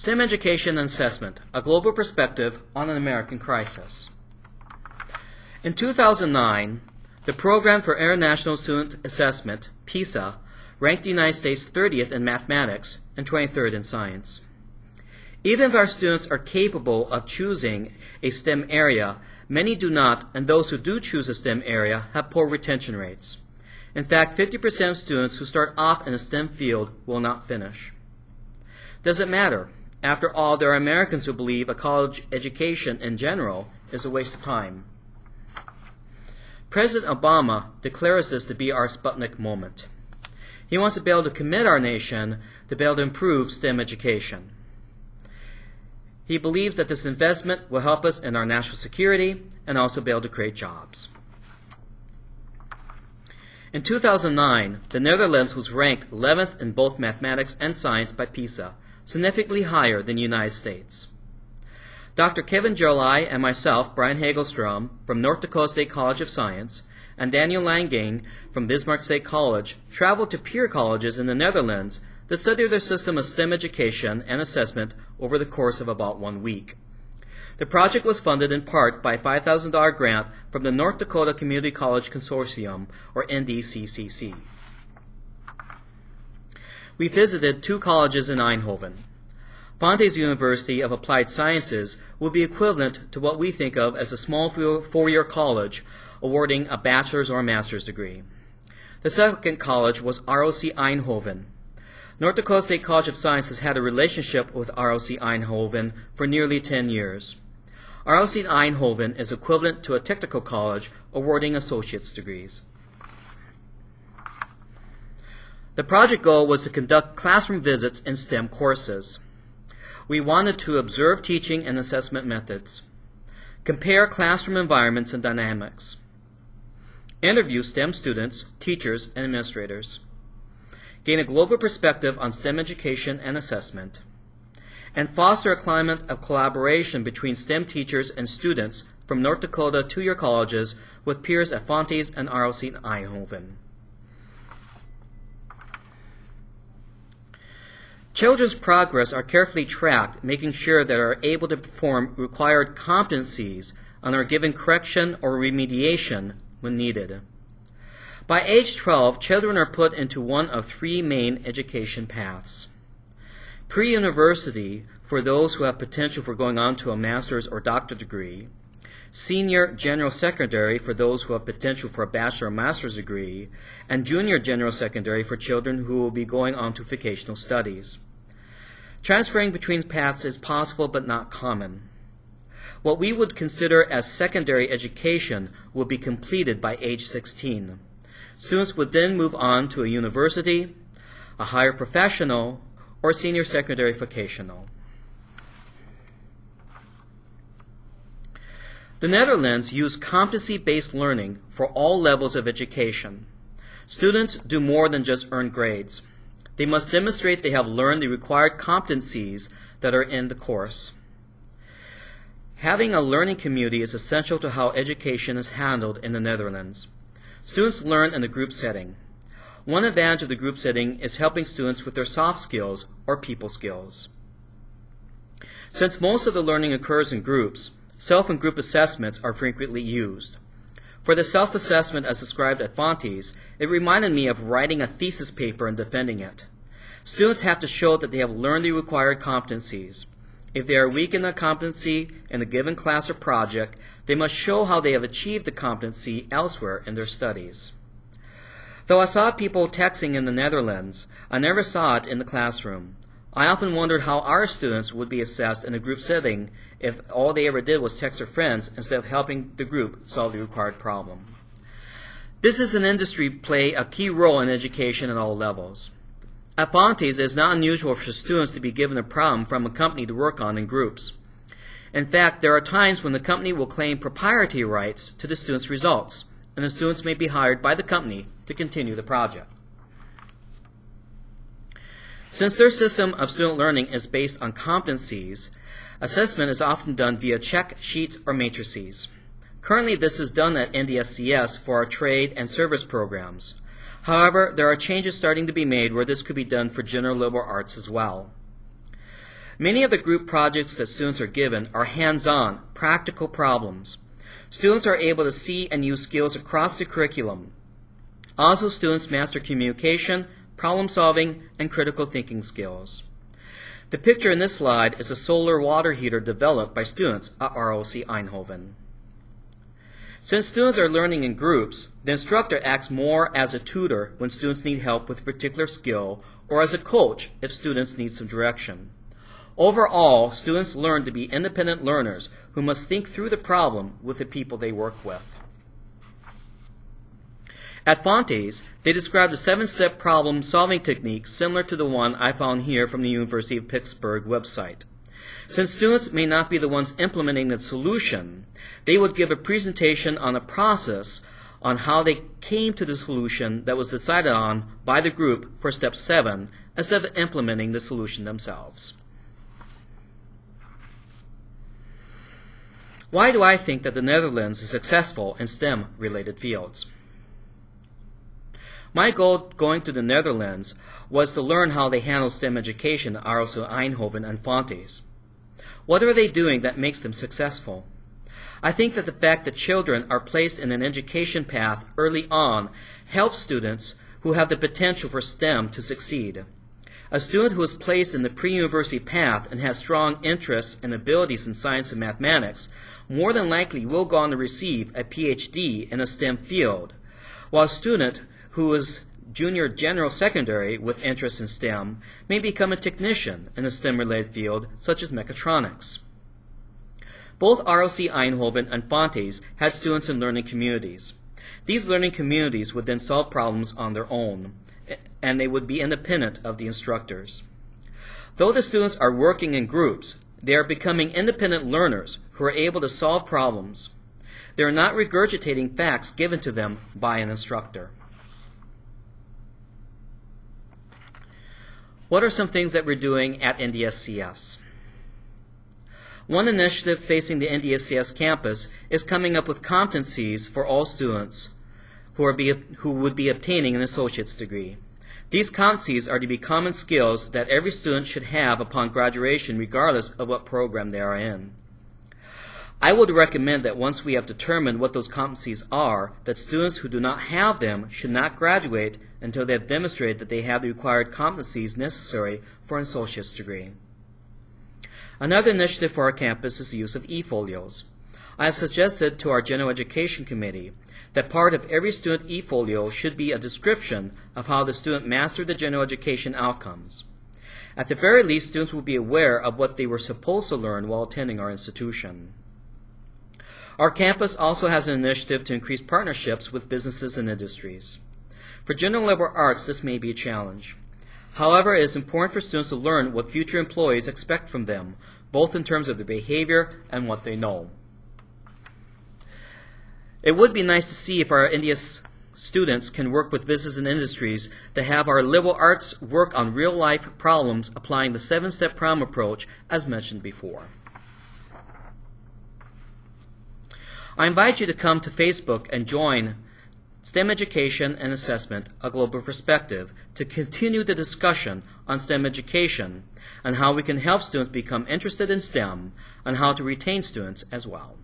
STEM Education and Assessment, a Global Perspective on an American Crisis. In 2009, the Program for International Student Assessment, PISA, ranked the United States 30th in mathematics and 23rd in science. Even if our students are capable of choosing a STEM area, many do not, and those who do choose a STEM area have poor retention rates. In fact, 50% of students who start off in a STEM field will not finish. Does it matter? After all, there are Americans who believe a college education in general is a waste of time. President Obama declares this to be our Sputnik moment. He wants to be able to commit our nation to be able to improve STEM education. He believes that this investment will help us in our national security and also be able to create jobs. In 2009, the Netherlands was ranked 11th in both mathematics and science by PISA, significantly higher than the United States. Dr. Kevin Joly and myself, Brian Hagelstrom, from North Dakota State College of Science, and Daniel Langang from Bismarck State College traveled to peer colleges in the Netherlands to study their system of STEM education and assessment over the course of about 1 week. The project was funded in part by a $5,000 grant from the North Dakota Community College Consortium, or NDCCC. We visited 2 colleges in Eindhoven. Fontys University of Applied Sciences would be equivalent to what we think of as a small 4-year college awarding a bachelor's or a master's degree. The second college was ROC Eindhoven. North Dakota State College of Science has had a relationship with ROC Eindhoven for nearly 10 years. ROC Eindhoven is equivalent to a technical college awarding associate's degrees. The project goal was to conduct classroom visits in STEM courses. We wanted to observe teaching and assessment methods, compare classroom environments and dynamics, interview STEM students, teachers, and administrators, gain a global perspective on STEM education and assessment, and foster a climate of collaboration between STEM teachers and students from North Dakota 2-year colleges with peers at Fontys and ROC Eindhoven. Children's progress are carefully tracked, making sure that they are able to perform required competencies and are given correction or remediation when needed. By age 12, children are put into one of 3 main education paths. Pre-university for those who have potential for going on to a master's or doctorate degree, senior general secondary for those who have potential for a bachelor or master's degree, and junior general secondary for children who will be going on to vocational studies. Transferring between paths is possible but not common. What we would consider as secondary education will be completed by age 16. Students would then move on to a university, a higher professional, or senior secondary vocational. The Netherlands use competency-based learning for all levels of education. Students do more than just earn grades. They must demonstrate they have learned the required competencies that are in the course. Having a learning community is essential to how education is handled in the Netherlands. Students learn in a group setting. One advantage of the group setting is helping students with their soft skills or people skills. Since most of the learning occurs in groups, self and group assessments are frequently used. For the self-assessment as described at Fontys, it reminded me of writing a thesis paper and defending it. Students have to show that they have learned the required competencies. If they are weak in a competency in a given class or project, they must show how they have achieved the competency elsewhere in their studies. Though I saw people texting in the Netherlands, I never saw it in the classroom. I often wondered how our students would be assessed in a group setting if all they ever did was text their friends instead of helping the group solve the required problem. Business and industry play a key role in education at all levels. At Fontys, it is not unusual for students to be given a problem from a company to work on in groups. In fact, there are times when the company will claim proprietary rights to the students' results, and the students may be hired by the company to continue the project. Since their system of student learning is based on competencies, assessment is often done via check sheets or matrices. Currently, this is done at NDSCS for our trade and service programs. However, there are changes starting to be made where this could be done for general liberal arts as well. Many of the group projects that students are given are hands-on, practical problems. Students are able to see and use skills across the curriculum. Also, students master communication, problem solving, and critical thinking skills. The picture in this slide is a solar water heater developed by students at ROC Eindhoven. Since students are learning in groups, the instructor acts more as a tutor when students need help with a particular skill or as a coach if students need some direction. Overall, students learn to be independent learners who must think through the problem with the people they work with. At Fontes, they described a 7-step problem-solving technique similar to the one I found here from the University of Pittsburgh website. Since students may not be the ones implementing the solution, they would give a presentation on a process on how they came to the solution that was decided on by the group for step 7 instead of implementing the solution themselves. Why do I think that the Netherlands is successful in STEM-related fields? My goal going to the Netherlands was to learn how they handle STEM education at ROC Eindhoven and Fontes. What are they doing that makes them successful? I think that the fact that children are placed in an education path early on helps students who have the potential for STEM to succeed. A student who is placed in the pre-university path and has strong interests and abilities in science and mathematics more than likely will go on to receive a PhD in a STEM field, while a student who is junior general secondary with interest in STEM may become a technician in a STEM-related field such as mechatronics. Both ROC Eindhoven and Fontes had students in learning communities. These learning communities would then solve problems on their own, and they would be independent of the instructors. Though the students are working in groups, they are becoming independent learners who are able to solve problems. They are not regurgitating facts given to them by an instructor. What are some things that we're doing at NDSCS? One initiative facing the NDSCS campus is coming up with competencies for all students who would be obtaining an associate's degree. These competencies are to be common skills that every student should have upon graduation regardless of what program they are in. I would recommend that once we have determined what those competencies are, that students who do not have them should not graduate until they have demonstrated that they have the required competencies necessary for an associate's degree. Another initiative for our campus is the use of e-folios. I have suggested to our General Education Committee that part of every student e-folio should be a description of how the student mastered the general education outcomes. At the very least, students will be aware of what they were supposed to learn while attending our institution. Our campus also has an initiative to increase partnerships with businesses and industries. For general liberal arts, this may be a challenge. However, it is important for students to learn what future employees expect from them, both in terms of their behavior and what they know. It would be nice to see if our NDS students can work with business and industries to have our liberal arts work on real-life problems applying the 7-step problem approach as mentioned before. I invite you to come to Facebook and join STEM Education and Assessment, a Global Perspective, to continue the discussion on STEM education and how we can help students become interested in STEM and how to retain students as well.